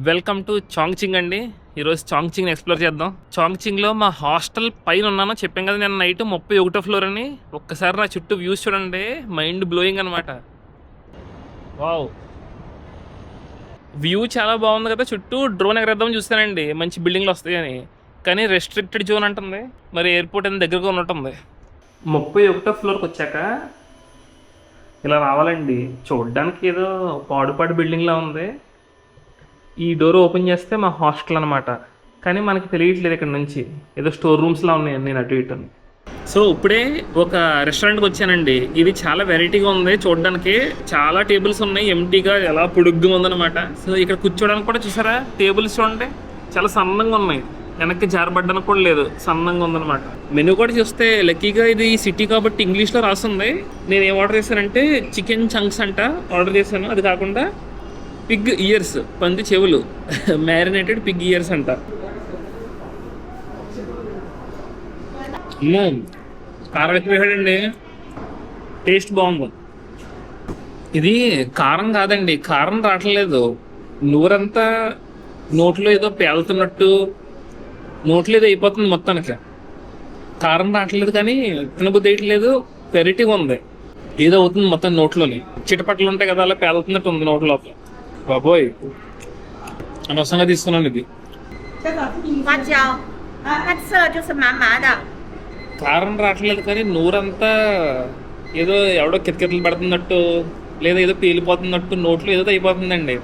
Welcome to చాంగ్చింగ్ అండి. ఈరోజు చాంగ్చింగ్ explore చేద్దాం. చాంగ్చింగ్లో మా హాస్టల్ పైన ఉన్నాను చెప్పాం కదా నేను. నైట్ 31వ ఫ్లోర్ అని. ఒక్కసారి నా చుట్టూ వ్యూస్ చూడండి, మైండ్ బ్లోయింగ్ అనమాట. వావ్, వ్యూ చాలా బాగుంది కదా. చుట్టూ డ్రోన్ ఎగరేద్దామని చూస్తానండి, మంచి బిల్డింగ్లు వస్తాయని. కానీ రెస్ట్రిక్టెడ్ జోన్ అంటుంది. మరి ఎయిర్పోర్ట్ అనేది దగ్గరగా ఉన్నట్టుంది. 31వ ఫ్లోర్కి వచ్చాక ఇలా రావాలండి. చూడడానికి ఏదో పాడుపాడు బిల్డింగ్లా ఉంది. ఈ డోర్ ఓపెన్ చేస్తే మా హాస్టల్ అనమాట. కానీ మనకి తెలియట్లేదు ఇక్కడ నుంచి, ఏదో స్టోర్ రూమ్స్లా ఉన్నాయి నేను అటు ఇటు. సో ఇప్పుడే ఒక రెస్టారెంట్కి వచ్చానండి. ఇది చాలా వెరైటీగా ఉంది చూడడానికి. చాలా టేబుల్స్ ఉన్నాయి, ఎంటీగా ఎలా పొడుగ్గా ఉందన్నమాట. సో ఇక్కడ కూర్చోడానికి కూడా చూసారా, టేబుల్స్ చూడండి చాలా సన్నంగా ఉన్నాయి, వెనక్కి జారబడ్డానికి కూడా లేదు, సన్నంగా ఉందన్నమాట. మెనూ కూడా చూస్తే లక్కీగా ఇది సిటీ కాబట్టి ఇంగ్లీష్లో రాస్తుంది. నేను ఏం ఆర్డర్ చేశానంటే చికెన్ చంక్స్ అంట ఆర్డర్ చేశాను. అది కాకుండా పిగ్ ఇయర్స్, పంది చెవులు, మ్యారినేటెడ్ పిగ్ ఇయర్స్ అంట. కారం ఎక్కువ వేసాడండి, టేస్ట్ బాగుంది. ఇది కారం కాదండి, కారం రావట్లేదు. నూరంతా నోట్లో ఏదో పేలుతున్నట్టు, నోట్లో ఏదో అయిపోతుంది మొత్తానికి. కారం రావట్లేదు కానీ తినబుద్ధి వేయట్లేదు. వెరైటీగా ఉంది, ఏదో అవుతుంది మొత్తం నోట్లోని. చిటపట్లు ఉంటాయి కదా, అలా పేలుతున్నట్టు ఉంది నోట్లో. బాబోయ్, అనవసరంగా తీసుకున్నాను ఇది. కారం రావట్లేదు కానీ నూరంతా ఏదో ఎవడో కితకితలు పడుతున్నట్టు, లేదా ఏదో పేలిపోతున్నట్టు, నోట్లో ఏదో అయిపోతుందండి.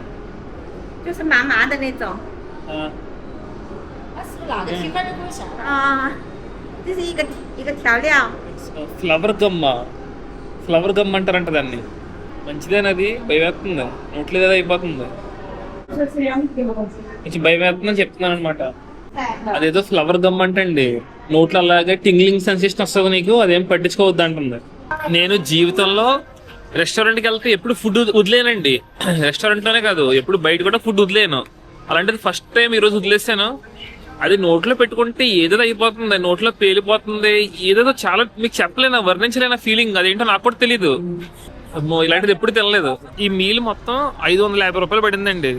ఫ్లవర్ గమ్, ఫ్లవర్ గమ్ అంటారంట దాన్ని. మంచిదేనది, భయమేస్తుంది, నోట్లో ఏదో అయిపోతుంది. భయమేస్తుందని చెప్తున్నాను అనమాట. అదేదో ఫ్లవర్ గమ్ అంటండి, నోట్లో అలాగే టింగ్లింగ్ సెన్సేషన్ వస్తుంది నీకు, అదేం పట్టించుకోవద్దు అంటుంది. నేను జీవితంలో రెస్టారెంట్కి వెళ్తే ఎప్పుడు ఫుడ్ వదిలేనండి. రెస్టారెంట్లోనే కాదు, ఎప్పుడు బయట కూడా ఫుడ్ వదిలేను. అలాంటిది ఫస్ట్ టైం ఈరోజు వదిలేసాను. అది నోట్లో పెట్టుకుంటే ఏదో అయిపోతుంది, నోట్లో పేలిపోతుంది, ఏదేదో చాలా మీకు చెప్పలేనా, వర్ణించలేనా ఫీలింగ్. అదేంటో నాకు కూడా తెలీదు. ఇలాంటిది ఎప్పుడు తినలేదు. ఈ మీల్ మొత్తం 550 రూపాయలు పడిందండి.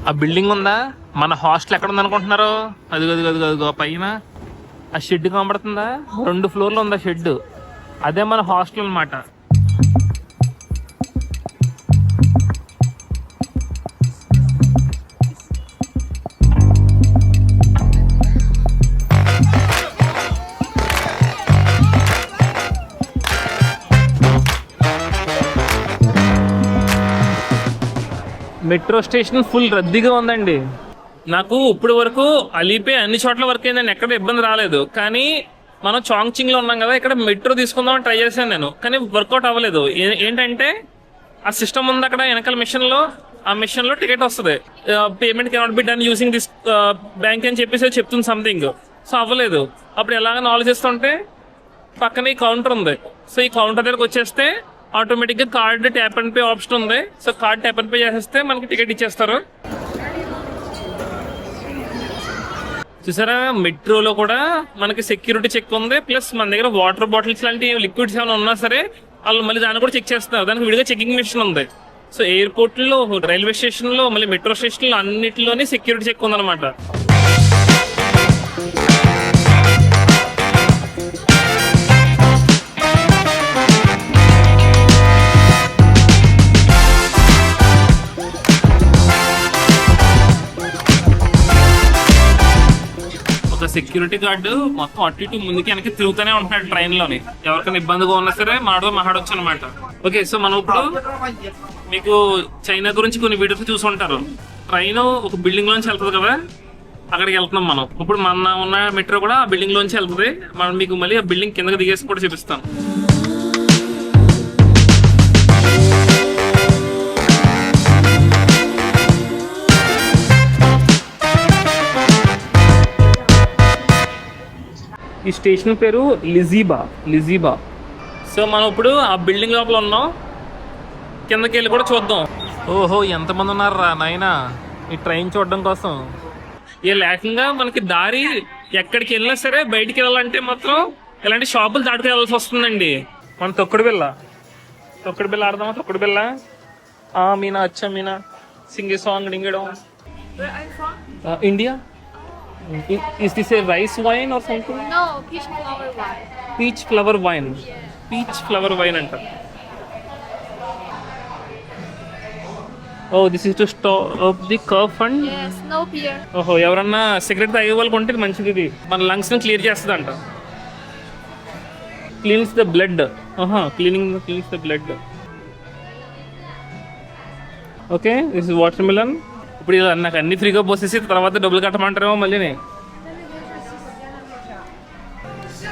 ఆ బిల్డింగ్ ఉందా, మన హాస్టల్ ఎక్కడ ఉంది అనుకుంటున్నారు? అది పైన ఆ షెడ్ కనబడుతుందా, 2 ఫ్లోర్లు ఉంది ఆ షెడ్. అదే మన హాస్టల్ అనమాట. మెట్రో స్టేషన్ ఫుల్ రద్దీగా ఉందండి. నాకు ఇప్పుడు వరకు అలీపే అన్ని చోట్ల వర్క్ అయిందండి, ఎక్కడ ఇబ్బంది రాలేదు. కానీ మనం చాంగ్చింగ్లో ఉన్నాం కదా, ఇక్కడ మెట్రో తీసుకుందామని ట్రై చేశాను నేను, కానీ వర్కౌట్ అవ్వలేదు. ఏంటంటే ఆ సిస్టమ్ ఉంది అక్కడ వెనకాల మిషన్లో, ఆ మిషన్లో టికెట్ వస్తుంది, payment cannot be done using this bank అని చెప్పేసి చెప్తుంది సంథింగ్. సో అవ్వలేదు. అప్పుడు ఎలాగని ఆలోచిస్తుంటే పక్కన ఈ కౌంటర్ ఉంది. సో ఈ కౌంటర్ దగ్గరకు వచ్చేస్తే ఆటోమేటిక్గా card tap and pay option ఉంది. So card tap and pay చేసేస్తే మనకి టికెట్ ఇచ్చేస్తారు. చూసారా, మెట్రోలో కూడా మనకి సెక్యూరిటీ చెక్ ఉంది. ప్లస్ మన దగ్గర వాటర్ బాటిల్స్ లాంటి లిక్విడ్స్ ఏమైనా ఉన్నా సరే వాళ్ళు మళ్ళీ దాన్ని కూడా చెక్ చేస్తారు. దానికి విడిగా చెకింగ్ మిషన్ ఉంది. సో ఎయిర్పోర్ట్లో, రైల్వే స్టేషన్లో, మళ్ళీ మెట్రో స్టేషన్లో అన్నిటిలోనే సెక్యూరిటీ చెక్ ఉందన్నమాట. ఒక సెక్యూరిటీ గార్డు మొత్తం అటు ఇటు ముందుకి వెనక్కి తిరుగుతూనే ఉంటాడు ట్రైన్లోని. ఎవరికైనా ఇబ్బందిగా ఉన్నా సరే మాట్లాడొచ్చు అనమాట. ఓకే, సో మనం ఇప్పుడు మీకు చైనా గురించి కొన్ని వీడియోస్ చూసి ఉంటారు. ట్రైన్ ఒక బిల్డింగ్ లోంచి వెళ్తుంది కదా, అక్కడికి వెళ్తున్నాం మనం. ఇప్పుడు మన ఉన్న మెట్రో కూడా ఆ బిల్డింగ్ లోంచి వెళ్తుంది. మనం మీకు మళ్ళీ ఆ బిల్డింగ్ కిందకి దిగేసి కూడా చూపిస్తాం. ఈ స్టేషన్ పేరు లిజీబా. సో మనం ఇప్పుడు ఆ బిల్డింగ్ లోపల ఉన్నాం, కిందకి వెళ్ళి కూడా చూద్దాం. ఓహో, ఎంతమంది ఉన్నారా నాయనా ఈ ట్రైన్ చూడడం కోసం. ఈ లేకంగా మనకి దారి ఎక్కడికి వెళ్ళినా సరే బయటికి వెళ్ళాలంటే మాత్రం ఇలాంటి షాపులు దాటుకు వెళ్ళాల్సి వస్తుందండి. మన తొక్కుడు బిల్ల ఆడదామా? తొక్కుడు బిల్ల మీనా అచ్చా మీనా సింగి song డింగడం. Where are you from? India. Is this a rice wine or something? No, peach flower wine. Peach flower wine. Yeah. Peach flower wine అంట. Oh, this is to stop the cough and Yes, no beer. ఓహో ఎవరన్నా cigarette తాగే వాళ్ళకి ఉంటే ఇది మంచిది, ఇది మన లంగ్స్ని క్లియర్ చేస్తుంది అంట. Cleans the blood. Cleans the blood. Okay, this is water melon. ఇప్పుడు ఇలా నాకు అన్ని ఫ్రీగా పోసేసి తర్వాత డబ్బులు కట్టమంటారేమో మళ్ళీ.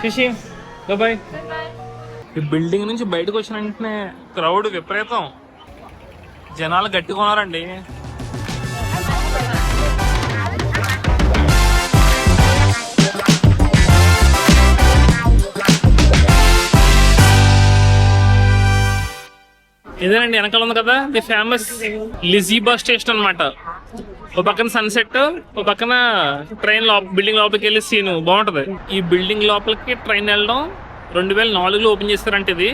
శిషి బాయ్. ఈ బిల్డింగ్ నుంచి బయటకు వచ్చిన వెంటనే క్రౌడ్ విపరీతం, జనాలు గట్టిగా ఉన్నారండి. ఇదేనండి వెనకాల ఉంది కదా, ది ఫేమస్ లిజీబా స్టేషన్ అనమాట. ఒక పక్కన సన్సెట్, ఒక పక్కన ట్రైన్ బిల్డింగ్ లోపలికి వెళ్ళి సీన్ బాగుంటది. ఈ బిల్డింగ్ లోపలికి ట్రైన్ వెళ్ళడం 2004లో ఓపెన్ చేస్తారంటే ఇది.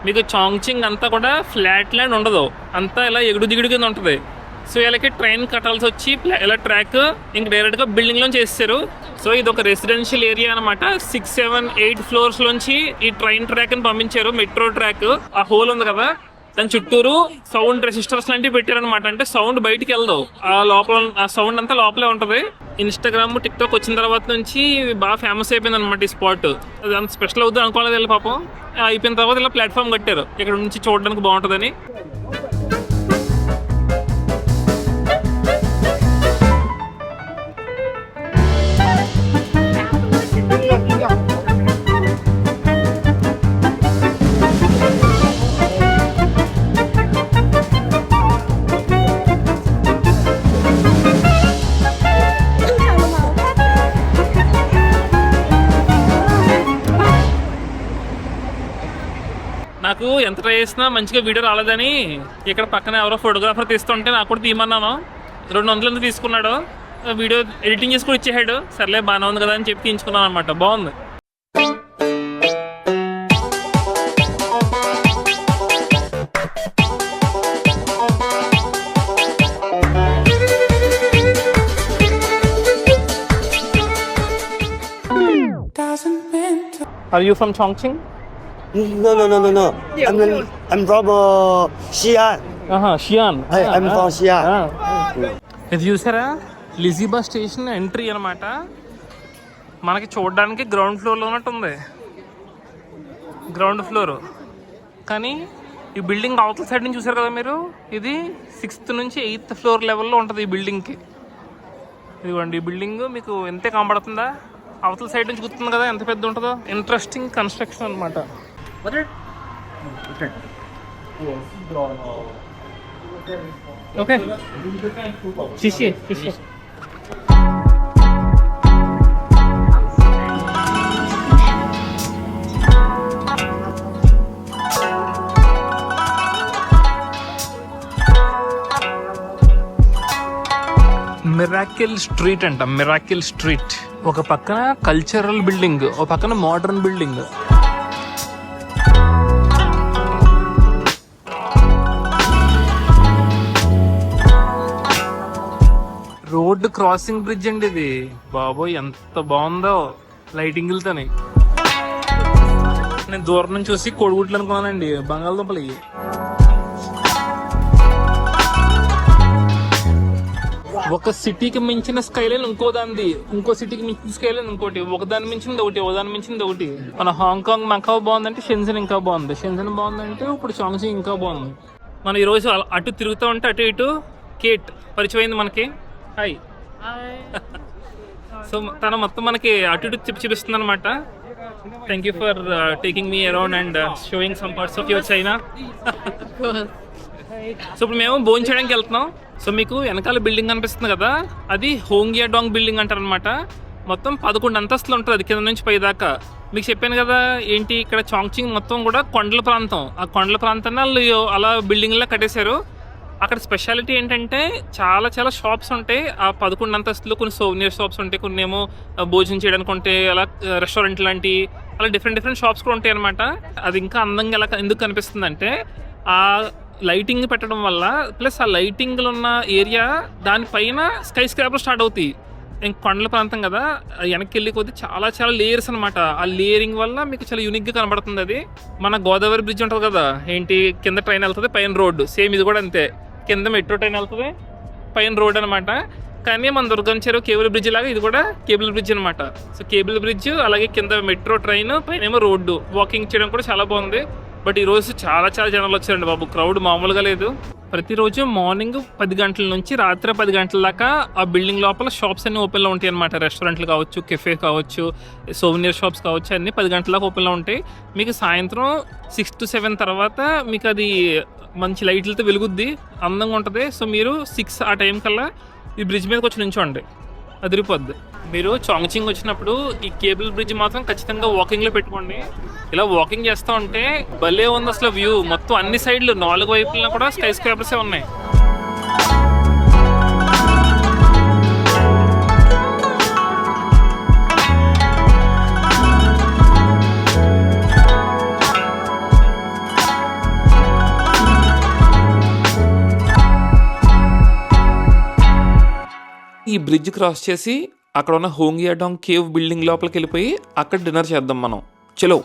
మీకు చాంగ్చింగ్ అంతా కూడా ఫ్లాట్ ల్యాండ్ ఉండదు, అంతా ఇలా ఎగుడు దిగుడు కింద ఉంటుంది. సో వీళ్ళకి ట్రైన్ కట్టాల్సి వచ్చి ఇలా ట్రాక్ ఇంక డైరెక్ట్గా బిల్డింగ్లో చేస్తారు. సో ఇది ఒక రెసిడెన్షియల్ ఏరియా అనమాట. 6, 7, 8 ఫ్లోర్స్ లోంచి ఈ ట్రైన్ ట్రాక్ అని పంపించారు, మెట్రో ట్రాక్. ఆ హోల్ ఉంది కదా దాని చుట్టూరు సౌండ్ రెసిస్టర్స్ లాంటివి పెట్టారనమాట. అంటే సౌండ్ బయటికి వెళ్ళదు, ఆ లోపల ఆ సౌండ్ అంతా లోపలే ఉంటుంది. ఇన్స్టాగ్రామ్, టిక్టాక్ వచ్చిన తర్వాత నుంచి బాగా ఫేమస్ అయిపోయింది అనమాట ఈ స్పాట్. అది అంత స్పెషల్ అవుతుంది అనుకోలేదు వెళ్ళి పాపం. అయిపోయిన తర్వాత ఇలా ప్లాట్ఫామ్ కట్టారు, ఇక్కడ నుంచి చూడడానికి బాగుంటుందని. నాకు ఎంత ట్రై చేసినా మంచిగా వీడియో రాలేదని ఇక్కడ పక్కన ఎవరో ఫోటోగ్రాఫర్ తీస్తుంటే నాకు కూడా తీయమన్నాను. 200 తీసుకున్నాడు, వీడియో ఎడిటింగ్ చేసి కూడా ఇచ్చేసాడు. సర్లే బాగానే ఉంది కదా అని చెప్పి తీయించుకున్నాను అనమాట. బాగుంది. Are you from Chongqing? No. I'm from Xi'an. Xi'an. I'm from Xi'an. ఇది చూసారా, లిజీబా స్టేషన్ ఎంట్రీ అనమాట. మనకి చూడడానికి గ్రౌండ్ ఫ్లోర్లో ఉన్నట్టు ఉంది, గ్రౌండ్ ఫ్లోర్. కానీ ఈ బిల్డింగ్ అవతల సైడ్ నుంచి చూసారు కదా మీరు, ఇది 6th నుంచి 8th ఫ్లోర్ లెవెల్లో ఉంటుంది ఈ బిల్డింగ్కి. ఇదిగోండి ఈ బిల్డింగ్ మీకు ఎంతే కనబడుతుందా, అవతల సైడ్ నుంచి గుర్తుంది కదా ఎంత పెద్ద ఉంటుందో. ఇంట్రెస్టింగ్ కన్స్ట్రక్షన్ అనమాట. ఓకే శిష్య మిరాకిల్ స్ట్రీట్ అంట. మిరాకిల్ స్ట్రీట్, ఒక పక్కన కల్చరల్ బిల్డింగ్, ఒక పక్కన modern building. Road crossing bridge అండి ఇది. బాబోయ్ ఎంత బాగుందో లైటింగ్లతోని. నేను దూరం నుంచి చూసి కోడిగుడ్లు అనుకున్నానండి, బంగాళదుంపలు. ఒక సిటీకి మించిన స్కైలైన్ ఇంకో దానిది, ఇంకో సిటీకి మించిన స్కైలైన్ ఇంకోటి, ఒకదాని మించింది ఒకటి, ఒకదాని మించింది ఒకటి. మన హాంకాంగ్ మకావ్ బాగుందంటే షెన్జన్ ఇంకా బాగుంది, షెన్జన్ బాగుందంటే ఇప్పుడు చాంగ్చింగ్ ఇంకా బాగుంది. మనం ఈరోజు అటు తిరుగుతూ ఉంటే అటు ఇటు కేట్ పరిచయం అయింది మనకి. హాయ్. సో తను మొత్తం మనకి అటు ఇటు చూపిస్తుంది అనమాట. Thank you for taking me around and sowing some parts of your China. So ఇప్పుడు మేము భోజనం చేయడానికి వెళ్తున్నాం. సో మీకు వెనకాల బిల్డింగ్ కనిపిస్తుంది కదా, అది హోంగ్యాడాంగ్ బిల్డింగ్ అంటారు అనమాట. మొత్తం 11 అంతస్తులు ఉంటుంది అది కింద నుంచి పై దాకా. మీకు చెప్పాను కదా ఏంటి, ఇక్కడ చాంగ్చింగ్ మొత్తం కూడా కొండల ప్రాంతం. ఆ కొండల ప్రాంతాన్ని వాళ్ళు అలా బిల్డింగ్లా కట్టేశారు. అక్కడ స్పెషాలిటీ ఏంటంటే చాలా చాలా షాప్స్ ఉంటాయి. ఆ 11 అంతస్తులు కొన్ని సోవెనియర్ షాప్స్ ఉంటాయి, కొన్ని ఏమో భోజనం చేయడానికి ఉంటాయి, అలా రెస్టారెంట్ లాంటి అలా డిఫరెంట్ షాప్స్ కూడా ఉంటాయి అనమాట. అది ఇంకా అందంగా ఎలా ఎందుకు కనిపిస్తుంది అంటే ఆ లైటింగ్ పెట్టడం వల్ల ప్లస్ ఆ లైటింగ్లో ఉన్న ఏరియా దానిపైన స్కై స్క్రాపర్ స్టార్ట్ అవుతాయి. ఇంక కొండల ప్రాంతం కదా, వెనక్కి వెళ్ళి కొద్ది చాలా చాలా లేయర్స్ అనమాట. ఆ లేయరింగ్ వల్ల మీకు చాలా యూనిక్గా కనబడుతుంది. అది మన గోదావరి బ్రిడ్జ్ ఉంటుంది కదా, ఏంటి కింద ట్రైన్ వెళ్తుంది పైన రోడ్డు, సేమ్ ఇది కూడా అంతే. కింద మెట్రో ట్రైన్ వెళ్తుంది, పైన రోడ్ అనమాట. కానీ మన దుర్గం చెరువు కేబుల్ బ్రిడ్జ్ లాగా ఇది కూడా కేబుల్ బ్రిడ్జ్ అనమాట. సో కేబుల్ బ్రిడ్జ్ అలాగే కింద మెట్రో ట్రైన్, పైన ఏమో రోడ్డు. వాకింగ్ చేయడం కూడా చాలా బాగుంది. బట్ ఈరోజు చాలా చాలా జనాలు వచ్చారండి బాబు, క్రౌడ్ మామూలుగా లేదు. ప్రతిరోజు మార్నింగ్ 10 గంటల నుంచి రాత్రి 10 గంటల దాకా ఆ బిల్డింగ్ లోపల షాప్స్ అన్ని ఓపెన్లో ఉంటాయి అనమాట. రెస్టారెంట్లు కావచ్చు, కెఫే కావచ్చు, సోవెనియర్ షాప్స్ కావచ్చు, అన్నీ 10 గంటల దాకా ఓపెన్లో ఉంటాయి. మీకు సాయంత్రం 6 to 7 తర్వాత మీకు అది మంచి లైట్లతో వెలుగుద్ది, అందంగా ఉంటుంది. సో మీరు 6 ఆ టైం కల్లా ఈ బ్రిడ్జ్ మీదకి వచ్చి నుంచోండి, అదిరిపోద్ది. మీరు చాంగ్చింగ్ వచ్చినప్పుడు ఈ కేబుల్ బ్రిడ్జ్ మాత్రం ఖచ్చితంగా వాకింగ్లో పెట్టుకోండి. ఇలా వాకింగ్ చేస్తూ ఉంటే భలే ఉంది అసలు వ్యూ. మొత్తం అన్ని సైడ్లు 4 వైపులా కూడా స్కై స్క్రాపర్సే ఉన్నాయి. ఈ బ్రిడ్జ్ క్రాస్ చేసి అక్కడ ఉన్న హోంగియాడాంగ్ కేవ్ బిల్డింగ్ లోపలికి వెళ్ళిపోయి అక్కడ డిన్నర్ చేద్దాం మనం. చలో.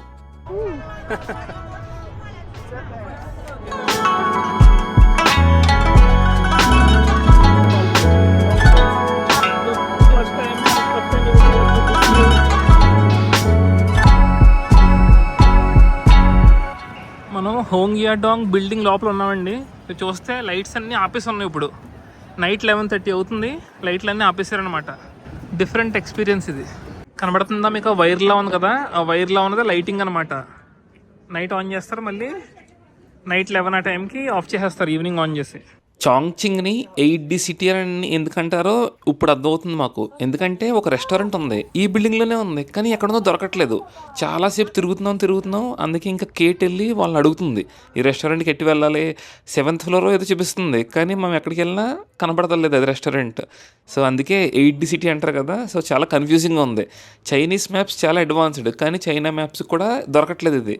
మనం హోంగియాడాంగ్ బిల్డింగ్ లోపల ఉన్నామండి. చూస్తే లైట్స్ అన్నీ ఆపేసి ఉన్నాయి. ఇప్పుడు నైట్ 11:30 అవుతుంది, లైట్లన్నీ ఆపేసారనమాట. డిఫరెంట్ ఎక్స్పీరియన్స్ ఇది. కనబడుతుందా మీకు? వైర్లా ఉంది కదా, ఆ వైర్లా ఉన్నది లైటింగ్ అనమాట. నైట్ ఆన్ చేస్తారు, మళ్ళీ నైట్ 11 ఆ టైంకి ఆఫ్ చేసేస్తారు, ఈవినింగ్ ఆన్ చేసి. చాంగ్చింగ్ని 8D సిటీ అని ఎందుకంటారో ఇప్పుడు అర్థమవుతుంది మాకు. ఎందుకంటే ఒక రెస్టారెంట్ ఉంది ఈ బిల్డింగ్లోనే ఉంది, కానీ ఎక్కడుందో దొరకట్లేదు. చాలాసేపు తిరుగుతున్నాం. అందుకే ఇంకా కేట్ వెళ్ళి వాళ్ళని అడుగుతుంది, ఈ రెస్టారెంట్కి ఎట్టి వెళ్ళాలి, 7th floor ఏదో చూపిస్తుంది, కానీ మనం ఎక్కడికి వెళ్ళినా కనబడతలేదు అది రెస్టారెంట్. సో అందుకే 8D సిటీ అంటారు కదా. సో చాలా కన్ఫ్యూజింగ్గా ఉంది. చైనీస్ మ్యాప్స్ చాలా అడ్వాన్స్డ్, కానీ చైనా మ్యాప్స్ కూడా దొరకట్లేదు ఇది.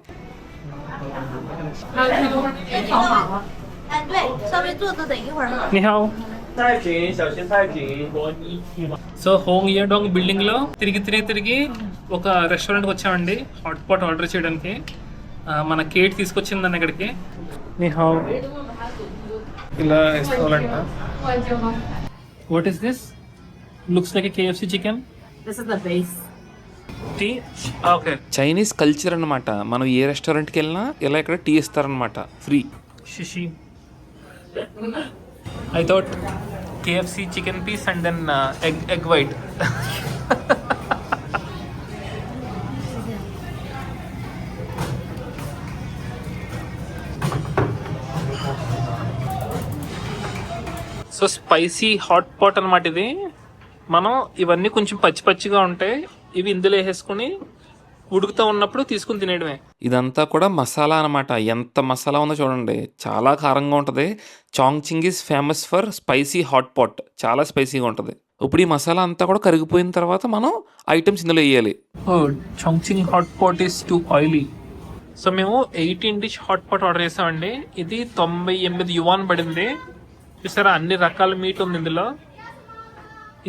对，稍微坐着等一会儿。 你好。 太平，小心太平。 సో హోంగియాడాంగ్ బిల్డింగ్ లో తిరిగి ఒక రెస్టారెంట్కి వచ్చామండి హాట్ పాట్ ఆర్డర్ చేయడానికి. మన కేట్ తీసుకొచ్చిందని ఇక్కడికి. నీ హౌ ఇలా వేసుకోవాలంట. What is this? Looks like KFC chicken. This is the base. Tea. Okay. Chinese culture అనమాట. మనం ఏ రెస్టారెంట్కి వెళ్ళినా ఇలా ఇక్కడ టీ ఇస్తారనమాట ఫ్రీ. షిషి. I thought KFC chicken piece and then egg white. So spicy hot pot అనమాట ఇది. మనం ఇవన్నీ కొంచెం పచ్చిగా ఉంటాయి, ఇవి ఇందులో వేసేసుకుని ఉడుకుతూ ఉన్నప్పుడు తీసుకుని తినేయడమే. ఇదంతా కూడా మసాలా అనమాట. ఎంత మసాలా ఉందో చూడండి, చాలా కారంగా ఉంటుంది. Chongqing is famous for spicy hot pot, చాలా స్పైసీగా ఉంటుంది. ఇప్పుడు ఈ మసాలా అంతా కూడా కరిగిపోయిన తర్వాత మనం ఐటమ్స్ ఇందులో వేయాలి. Chongqing hot pot is too oily. So మేము 18 dish హాట్ పాట్ ఆర్డర్ చేసామండి. ఇది 98 yuan పడింది. చూసారా, అన్ని రకాల మీట్ ఉంది ఇందులో.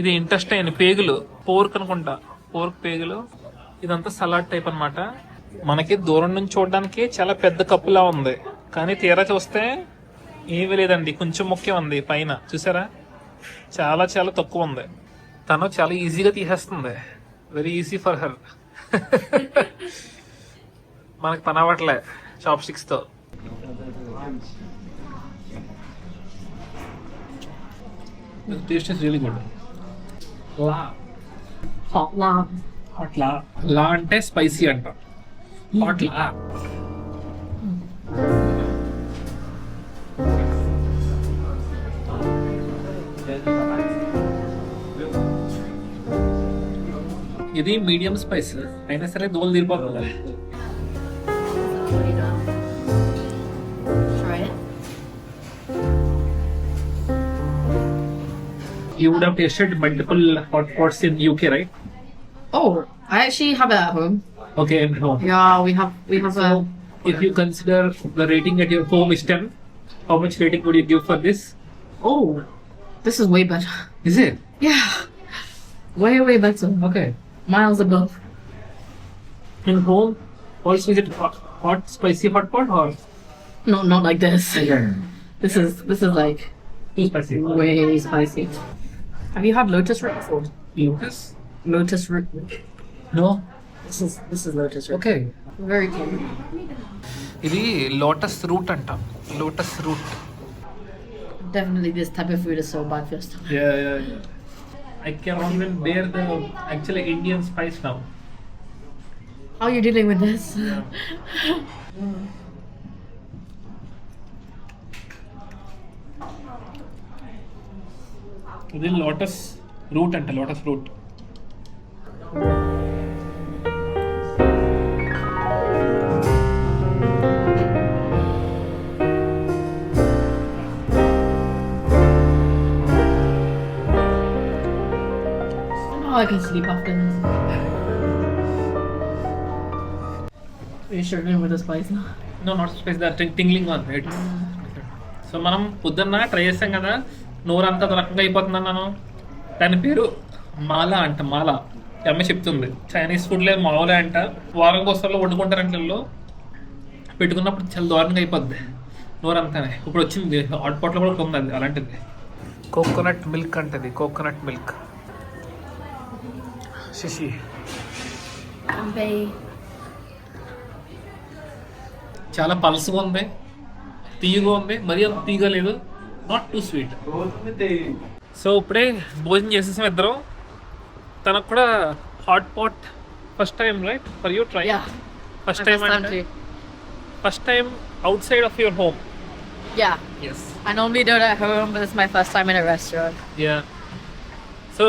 ఇది ఇంటెస్టైన్, పేగులు, పోర్క్ అనుకుంటా, పోర్క్ పేగులు. ఇదంతా సలాడ్ టైప్ అనమాట. మనకి దూరం నుంచి చూడడానికి చాలా పెద్ద కప్పులా ఉంది, కానీ తీరా చూస్తే ఏమీ లేదండి, కొంచెం ముఖ్యం ఉంది పైన. చూసారా, చాలా చాలా తక్కువ ఉంది. తను చాలా ఈజీగా తీసేస్తుంది, వెరీ ఈజీ ఫర్ హర్. మనకి పని అవ్వట్లే చాప్ స్టిక్స్తో. Taste is really good. Hot లా అంటే స్పైసీ అంట. హాట్ లా. ఇది మీడియం స్పైస్ అయినా సరే దోలు తీరిపోతుంది. You would have tasted multiple hot pots in UK, right? Oh, I actually have it at home. Okay, and home. Yeah, we have So, if you consider the rating at your home is 10, How much rating would you give for this? Oh, this is way better. Is it? Yeah, way better. Okay. Miles above. In home, also is it hot, spicy hot pot or No, not like this. This is like too spicy? way spicy. Have you had lotus root before? Lotus? Lotus root. No. This is lotus root. Okay. Very good. ఇది lotus root అంట. Lotus root. Definitely, this type of food is so bad for your stomach. Yeah. I cannot even bear the actually Indian spice now. How are you dealing with this? ఇది lotus root అంట. Lotus root. Oh, I can sleep after this. Are you struggling with the spice now? No not spice the tingling one right. So మనం పొద్దున్న try చేస్తాం కదా, నోరు అంతా రకంగా అయిపోతుంది అన్నాను. దాని పేరు మాలా అంట. మాలా అమ్మ చెప్తుంది. చైనీస్ ఫుడ్లే మావులే అంట. వారం కోసాల్లో వండుకుంటారంట ఇళ్ళు. పెట్టుకున్నప్పుడు చాలా దారుణంగా అయిపోద్ది నోరు అంతానే. ఇప్పుడు వచ్చింది హాట్ పాట్లో కూడా ఉంది అది అలాంటిది. కోకోనట్ మిల్క్ అంటది. Coconut milk. శశి చాలా పల్స్గా ఉంది, తీయగా ఉంది, మరీ అంత తీయగా లేదు, నాట్ టూ స్వీట్. సో ఇప్పుడే భోజనం చేసేసాం ఇద్దరం. తనకు కూడా hot pot first time right for you try? Yeah. First My time first time అంటే too. First time outside of your home. Yeah. Yes. I normally do it at home, but this is my first time in a restaurant. Yeah. So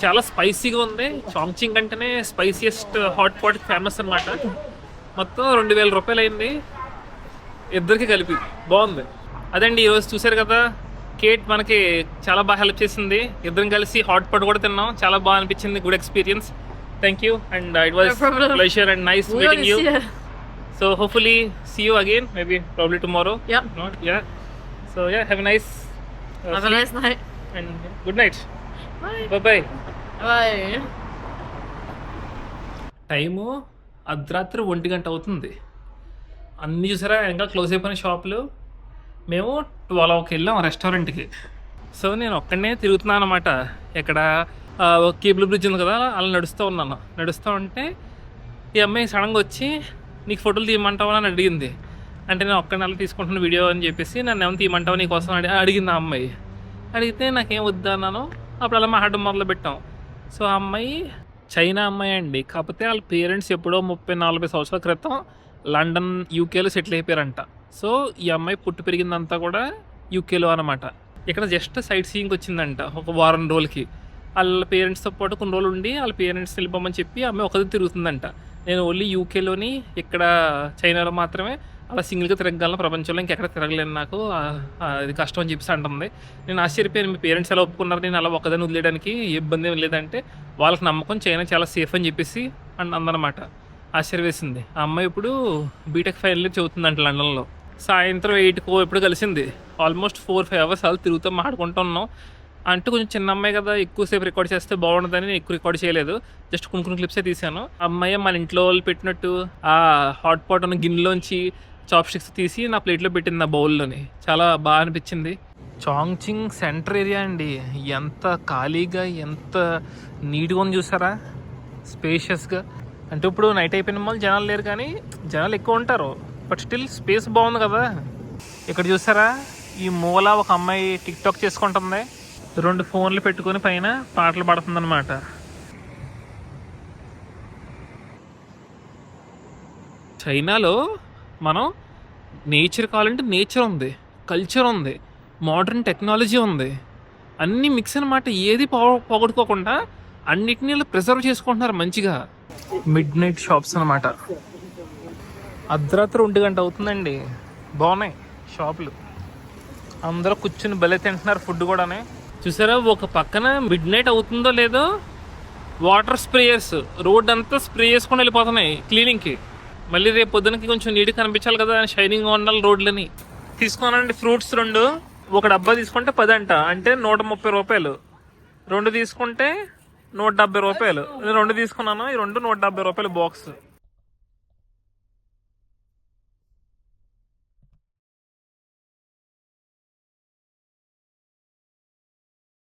చాలా స్పైసీగా ఉంది. చాంగ్చింగ్ అంటేనే spiciest hot pot famous అనమాట. మొత్తం 2000 రూపాయలు అయింది ఇద్దరికి కలిపి. బాగుంది. అదండి ఈరోజు చూసారు కదా, కేట్ మనకి చాలా బాగా హెల్ప్ చేసింది. ఇద్దరం కలిసి హాట్ పాట్ కూడా తిన్నాం. చాలా బాగా అనిపించింది. Good experience. Thank you and it was No problem. Pleasure and nice We meeting already you. see it. So hopefully see you again, maybe probably tomorrow. Yep. Not yeah. So yeah, have a nice Have a nice night. and good night. Bye. Bye bye. Bye. Time అర్ధరాత్రి 1 గంట అవుతుంది. అన్నీ చూసారా ఇంకా close అయిపోయిన షాపులు. మేము 12కి వెళ్ళాం రెస్టారెంట్కి. సో నేను ఒక్కడనే తిరుగుతున్నాను అనమాట. ఎక్కడ కేబుల్ బ్రిడ్జ్ ఉంది కదా, అలా నడుస్తూ ఉన్నాను. నడుస్తూ ఉంటే ఈ అమ్మాయి సడన్గా వచ్చి నీకు ఫోటోలు తీయమంటావా అని అడిగింది. అంటే నేను ఒక్కడిని అలా తీసుకుంటున్న వీడియో అని చెప్పేసి నన్ను ఏమైనా తీయమంటావా నీకోసం అడిగింది ఆ అమ్మాయి. అడిగితే నాకేం వద్దా అన్నాను. అప్పుడు అలా మాట్లాడడం మొదలు పెట్టాం. సో ఆ అమ్మాయి చైనా అమ్మాయి అండి. కాకపోతే వాళ్ళ పేరెంట్స్ ఎప్పుడో 30-40 సంవత్సరాల క్రితం లండన్ యూకేలో సెటిల్ అయిపోయారంట. సో ఈ అమ్మాయి పుట్టి పెరిగిందంతా కూడా యూకేలో అనమాట. ఇక్కడ జస్ట్ సైట్ సీయింగ్కి వచ్చిందంట ఒక వారం రోజులకి. వాళ్ళ పేరెంట్స్తో పాటు కొన్ని రోజులు ఉండి వాళ్ళ పేరెంట్స్ వెళ్ళిపోమని చెప్పి అమ్మాయి ఒకది తిరుగుతుందంట. నేను ఓన్లీ యూకేలోని ఇక్కడ చైనాలో మాత్రమే అలా సింగిల్గా తిరగగలను, ప్రపంచంలో ఇంకెక్కడ తిరగలేను, నాకు అది కష్టం అని చెప్పేసి అంటుంది. నేను ఆశ్చర్యపోయాను, మీ పేరెంట్స్ ఎలా ఒప్పుకున్నారు నేను అలా ఒకదాన్ని వదిలేయడానికి, ఇబ్బంది ఏం లేదంటే వాళ్ళకి నమ్మకం చైనా చాలా సేఫ్ అని చెప్పేసి అందనమాట. ఆశ్చర్య వేసింది. ఆ అమ్మాయి ఇప్పుడు బీటెక్ ఫైనల్ ఇయర్ చదువుతుందంట లండన్లో. సాయంత్రం 8కో ఎప్పుడు కలిసింది. ఆల్మోస్ట్ 4-5 అవర్స్ అలా తిరుగుతూ మాట్లాడుకుంటూ ఉన్నాం. అంటే కొంచెం చిన్న అమ్మాయి కదా, ఎక్కువసేపు రికార్డ్ చేస్తే బాగుండదని నేను ఎక్కువ రికార్డ్ చేయలేదు. జస్ట్ కొన్ని క్లిప్సే తీసాను. అమ్మాయి మన ఇంట్లో వాళ్ళు పెట్టినట్టు ఆ హాట్ పాట్ ఉన్న గిన్నెలోంచి చాప్ స్టిక్స్ తీసి నా ప్లేట్లో పెట్టింది, నా బౌల్లోని. చాలా బాగా అనిపించింది. చాంగ్చింగ్ సెంటర్ ఏరియా అండి. ఎంత ఖాళీగా ఎంత నీట్గా ఉంది చూసారా, స్పేషియస్గా. అంటే ఇప్పుడు నైట్ అయిపోయిన వాళ్ళు జనాలు లేరు, కానీ జనాలు ఎక్కువ ఉంటారు, బట్ స్టిల్ స్పేస్ బాగుంది కదా. ఇక్కడ చూసారా, ఈ మూల ఒక అమ్మాయి టిక్ టాక్ చేసుకుంటుంది. 2 ఫోన్లు పెట్టుకొని పైన పాటలు పాడుతుందన్నమాట. చైనాలో మనం నేచర్ కావాలంటే నేచర్ ఉంది, కల్చర్ ఉంది, మోడర్న్ టెక్నాలజీ ఉంది, అన్నీ మిక్స్ అనమాట. ఏది పోగొట్టుకోకుండా అన్నిటినీ ప్రిజర్వ్ చేసుకుంటున్నారు మంచిగా. మిడ్ నైట్ షాప్స్ అనమాట. అర్ధరాత్రి 1 గంట అవుతుందండి. బాగున్నాయి షాపులు. అందరూ కూర్చుని భలే తింటున్నారు ఫుడ్ కూడానే. చూసారా, ఒక పక్కన మిడ్ నైట్ అవుతుందో లేదో వాటర్ స్ప్రేయర్స్ రోడ్ అంతా స్ప్రే చేసుకొని వెళ్ళిపోతున్నాయి క్లీనింగ్కి. మళ్ళీ రేపు పొద్దునకి కొంచెం నీట్గా కనిపించాలి కదా, షైనింగ్ ఉండాలి రోడ్లని. తీసుకోనండి ఫ్రూట్స్ 2. ఒక డబ్బా తీసుకుంటే 10 అంట, అంటే 130 రూపాయలు. 2 తీసుకుంటే 170 రూపాయలు. 2 తీసుకున్నాను, ఈ 2 170 రూపాయలు బాక్స్.